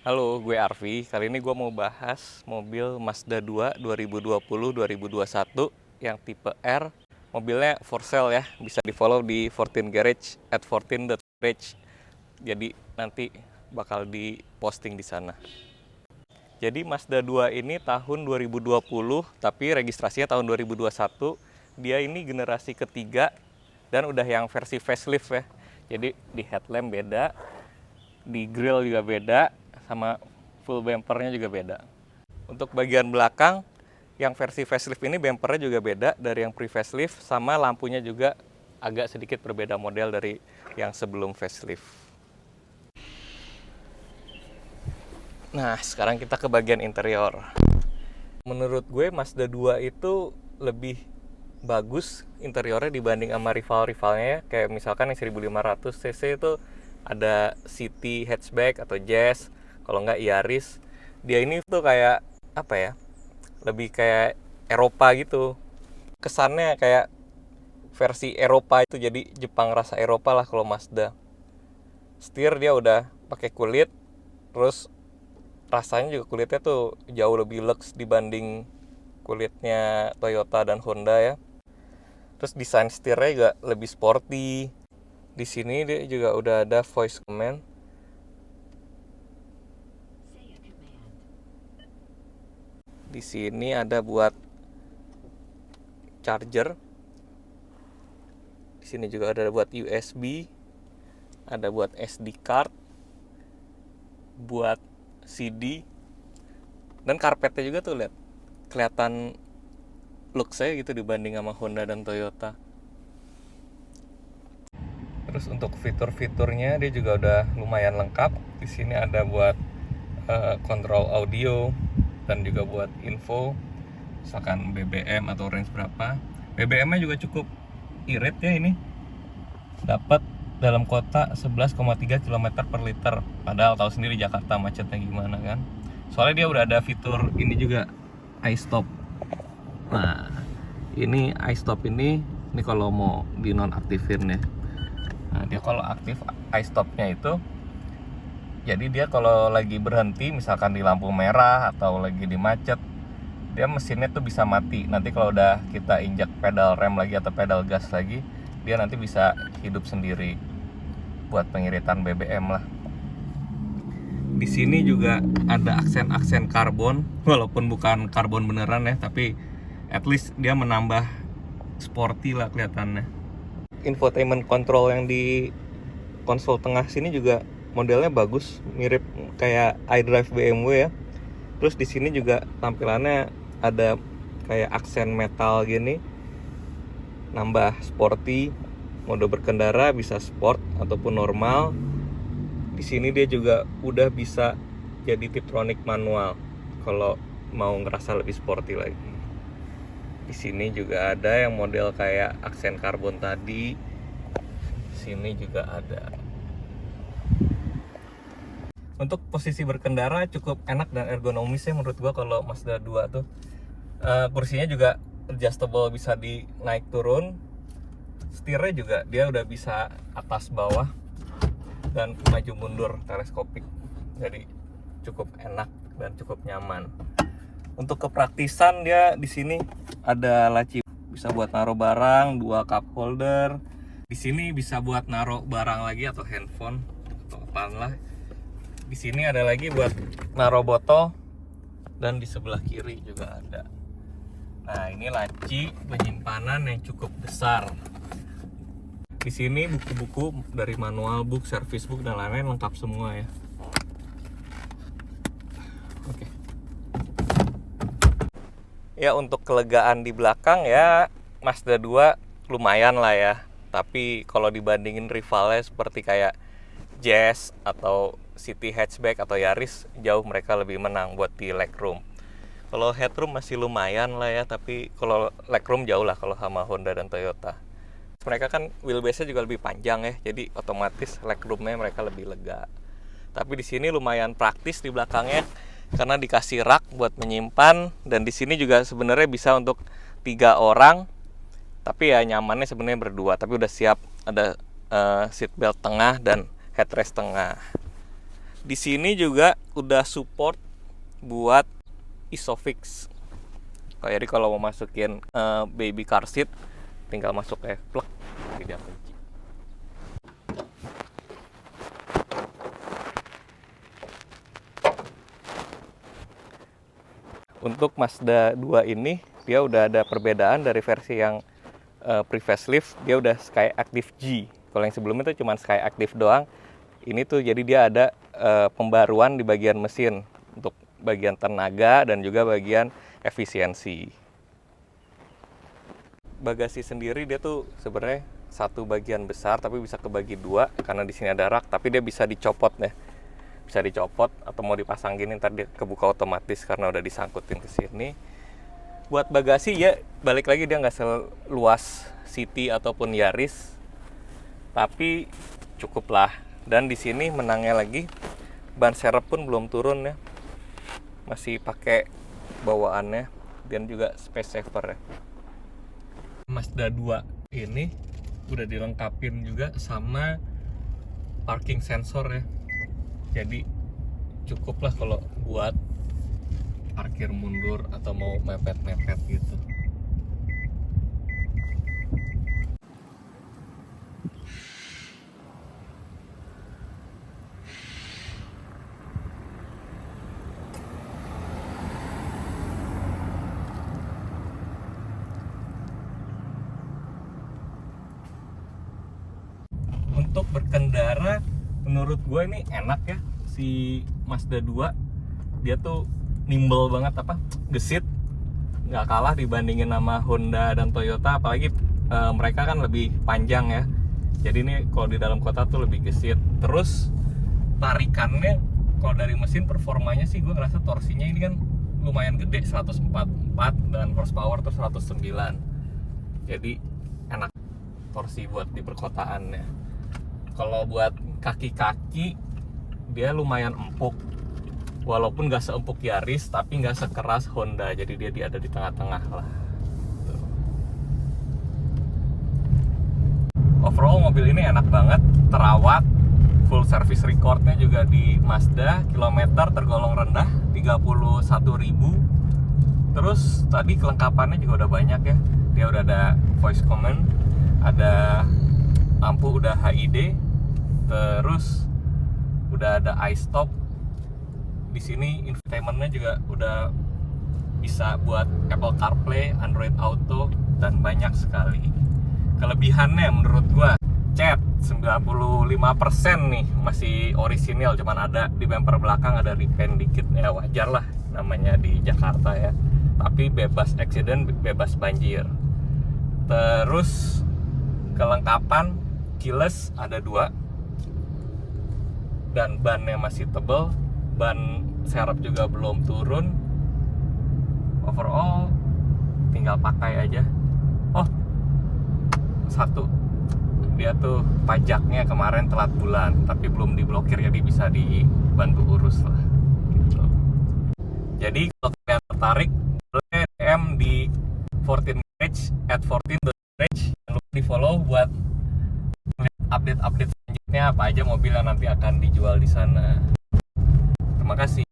Halo, gue Arfi. Kali ini gue mau bahas mobil Mazda 2 2020-2021 yang tipe R. Mobilnya for sale ya, bisa di-follow di 14 Garage at 14.garage. Jadi nanti bakal di-posting di sana. Jadi Mazda 2 ini tahun 2020, tapi registrasinya tahun 2021. Dia ini generasi ketiga dan udah yang versi facelift ya. Jadi di headlamp beda, di grill juga beda, sama full bumpernya juga beda. Untuk bagian belakang yang versi facelift ini bumpernya juga beda dari yang pre-facelift, sama lampunya juga agak sedikit berbeda model dari yang sebelum facelift. Nah, sekarang kita ke bagian interior. Menurut gue Mazda 2 itu lebih bagus interiornya dibanding sama rival-rivalnya ya. Kayak misalkan yang 1500 cc itu ada City hatchback atau Jazz, kalau nggak Yaris. Dia ini tuh kayak apa ya, lebih kayak Eropa gitu, kesannya kayak versi Eropa itu, jadi Jepang rasa Eropa lah kalau Mazda. Setir dia udah pakai kulit, terus rasanya juga kulitnya tuh jauh lebih luxe dibanding kulitnya Toyota dan Honda ya. Terus desain setirnya juga lebih sporty. Di sini dia juga udah ada voice command. Di sini ada buat charger. Di sini juga ada buat USB, ada buat SD card, buat CD, dan karpetnya juga tuh lihat, kelihatan look saya gitu dibanding sama Honda dan Toyota. Terus untuk fitur-fiturnya dia juga udah lumayan lengkap. Di sini ada buat kontrol audio dan juga buat info, misalkan BBM atau range berapa. BBM-nya juga cukup irit ya ini. Dapat dalam kota 11,3 km per liter. Padahal tahu sendiri Jakarta macetnya gimana kan. Soalnya dia udah ada fitur ini juga, iStop. Nah, ini iStop ini kalau mau dinonaktifin ya. Nah, dia kalau aktif iStopnya itu, jadi dia kalau lagi berhenti misalkan di lampu merah atau lagi di macet, dia mesinnya tuh bisa mati. Nanti kalau udah kita injak pedal rem lagi atau pedal gas lagi, dia nanti bisa hidup sendiri buat pengiritan BBM lah. Di sini juga ada aksen-aksen karbon, walaupun bukan karbon beneran ya, tapi at least dia menambah sporty lah kelihatannya. Infotainment control yang di konsol tengah sini juga modelnya bagus, mirip kayak iDrive BMW ya. Terus di sini juga tampilannya ada kayak aksen metal gini, nambah sporty. Mode berkendara bisa sport ataupun normal. Di sini dia juga udah bisa jadi Tiptronic manual kalau mau ngerasa lebih sporty lagi. Di sini juga ada yang model kayak aksen karbon tadi. Di sini juga ada. Untuk posisi berkendara cukup enak dan ergonomis ya menurut gua kalau Mazda 2 tuh. Kursinya juga adjustable, bisa dinaik turun. Setirnya juga dia udah bisa atas bawah dan maju mundur teleskopik. Jadi cukup enak dan cukup nyaman. Untuk kepraktisan dia di sini ada laci, bisa buat naruh barang, 2 cup holder. Di sini bisa buat naruh barang lagi atau handphone atau apaan lah. Di sini ada lagi buat naruh botol, dan di sebelah kiri juga ada. Nah, ini laci penyimpanan yang cukup besar. Di sini buku-buku dari manual book, service book dan lain-lain lengkap semua ya. Oke. Ya, untuk kelegaan di belakang ya Mazda 2 lumayan lah ya. Tapi kalau dibandingin rivalnya seperti kayak Jazz atau City hatchback atau Yaris, jauh mereka lebih menang buat di legroom. Kalau headroom masih lumayan lah ya, tapi kalau legroom jauh lah kalau sama Honda dan Toyota. Mereka kan wheelbase-nya juga lebih panjang ya, jadi otomatis legroomnya mereka lebih lega. Tapi di sini lumayan praktis di belakangnya karena dikasih rak buat menyimpan, dan di sini juga sebenarnya bisa untuk 3 orang. Tapi ya nyamannya sebenarnya berdua, tapi udah siap ada seat belt tengah dan headrest tengah. Di sini juga udah support buat Isofix. Jadi kalau mau masukin baby car seat, tinggal masuk plug, tidak kunci. Untuk Mazda 2 ini dia udah ada perbedaan dari versi yang pre-facelift, dia udah Sky Active G. Kalau yang sebelumnya itu cuma Sky Active doang. Ini tuh jadi dia ada pembaruan di bagian mesin untuk bagian tenaga dan juga bagian efisiensi. Bagasi sendiri dia tuh sebenarnya satu bagian besar tapi bisa kebagi dua karena di sini ada rak, tapi dia bisa dicopot ya. Bisa dicopot atau mau dipasang gini ntar dia kebuka otomatis karena udah disangkutin ke sini. Buat bagasi ya balik lagi dia nggak seluas City ataupun Yaris, tapi cukup lah. Dan di sini menangnya lagi ban serep pun belum turun ya, masih pakai bawaannya dan juga space saver ya. Mazda 2 ini udah dilengkapin juga sama parking sensor ya, jadi cukup lah kalau buat parkir mundur atau mau mepet-mepet gitu. Untuk berkendara menurut gue ini enak ya, si Mazda 2 dia tuh nimble banget, gesit, nggak kalah dibandingin sama Honda dan Toyota, apalagi mereka kan lebih panjang ya, jadi ini kalau di dalam kota tuh lebih gesit. Terus tarikannya kalau dari mesin performanya sih gue ngerasa torsinya ini kan lumayan gede, 144 dan horsepower tuh 109, jadi enak torsi buat di perkotaan ya. Kalau buat kaki-kaki dia lumayan empuk, walaupun nggak seempuk Yaris tapi nggak sekeras Honda, jadi dia ada di tengah-tengah lah. Tuh. Overall mobil ini enak banget, terawat, full service recordnya juga di Mazda, kilometer tergolong rendah 31.000. Terus tadi kelengkapannya juga udah banyak ya, dia udah ada voice command, ada lampu udah HID, terus udah ada iStop. Di sini infotainmentnya juga udah bisa buat Apple CarPlay, Android Auto, dan banyak sekali. Kelebihannya menurut gua, cat 95% nih masih orisinil, cuman ada di bumper belakang ada repaint dikit ya, wajar lah namanya di Jakarta ya. Tapi bebas accident, bebas banjir. Terus kelengkapan keyless ada 2, dan bannya masih tebel, ban serep juga belum turun. Overall tinggal pakai aja. Oh, satu, dia tuh pajaknya kemarin telat bulan tapi belum diblokir, jadi bisa dibantu urus lah gitu. Jadi kalau kalian tertarik boleh DM di 14 Garage @14.garage, jangan lupa di follow buat update-update selanjutnya apa aja mobil yang nanti akan dijual di sana. Terima kasih.